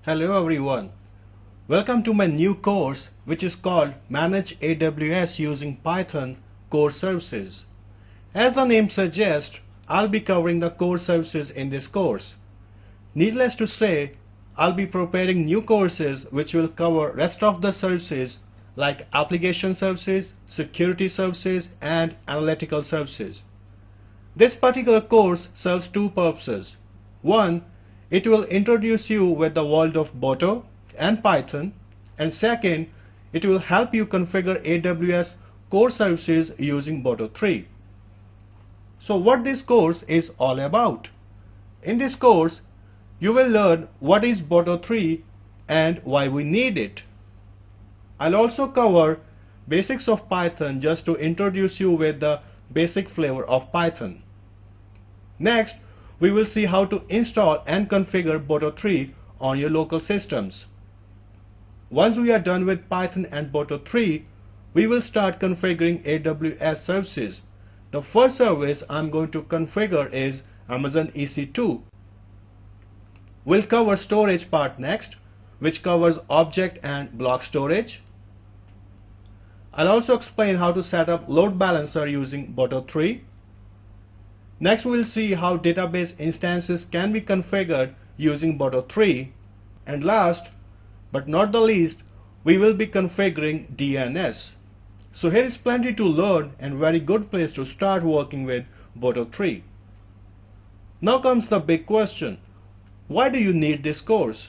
Hello everyone. Welcome to my new course which is called Manage AWS using Python Core Services. As the name suggests, I'll be covering the core services in this course. Needless to say, I'll be preparing new courses which will cover rest of the services like application services, security services, and analytical services. This particular course serves two purposes. One, it will introduce you with the world of Boto and Python, and second, it will help you configure AWS core services using Boto 3. So what this course is all about? In this course, you will learn what is Boto 3 and why we need it. I'll also cover basics of Python just to introduce you with the basic flavor of Python. Next, we will see how to install and configure Boto 3 on your local systems. Once we are done with Python and Boto 3, we will start configuring AWS services. The first service I'm going to configure is Amazon EC2. We'll cover storage part next, which covers object and block storage. I'll also explain how to set up load balancer using Boto 3. Next, we'll see how database instances can be configured using Boto 3. And last, but not the least, we will be configuring DNS. So here is plenty to learn and very good place to start working with Boto 3. Now comes the big question. Why do you need this course?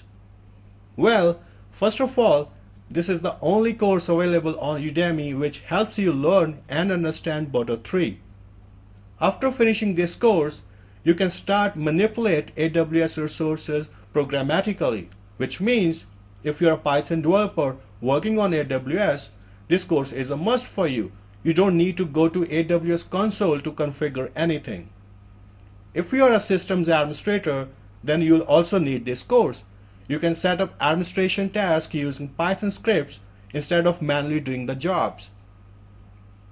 Well, first of all, this is the only course available on Udemy which helps you learn and understand Boto 3. After finishing this course, you can start manipulate AWS resources programmatically, which means if you are a Python developer working on AWS, this course is a must for you. You don't need to go to AWS console to configure anything. If you are a systems administrator, then you will also need this course. You can set up administration tasks using Python scripts instead of manually doing the jobs.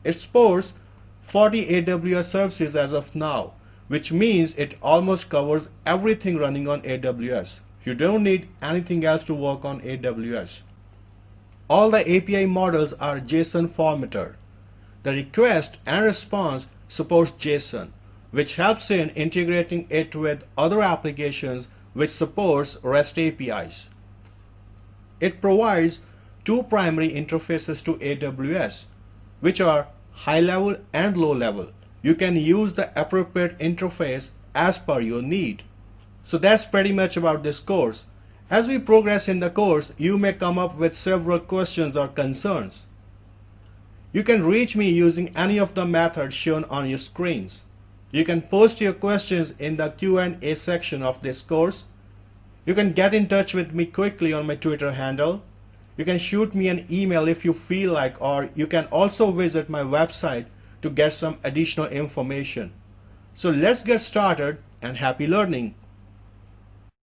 It supports 40 AWS services as of now, which means it almost covers everything running on AWS. You don't need anything else to work on AWS. All the API models are JSON formatter. The request and response supports JSON, which helps in integrating it with other applications which supports REST APIs. It provides two primary interfaces to AWS, which are high level and low level. You can use the appropriate interface as per your need. So that's pretty much about this course. As we progress in the course, you may come up with several questions or concerns. You can reach me using any of the methods shown on your screens. You can post your questions in the Q&A section of this course. You can get in touch with me quickly on my Twitter handle. You can shoot me an email if you feel like, or you can also visit my website to get some additional information. So let's get started and happy learning.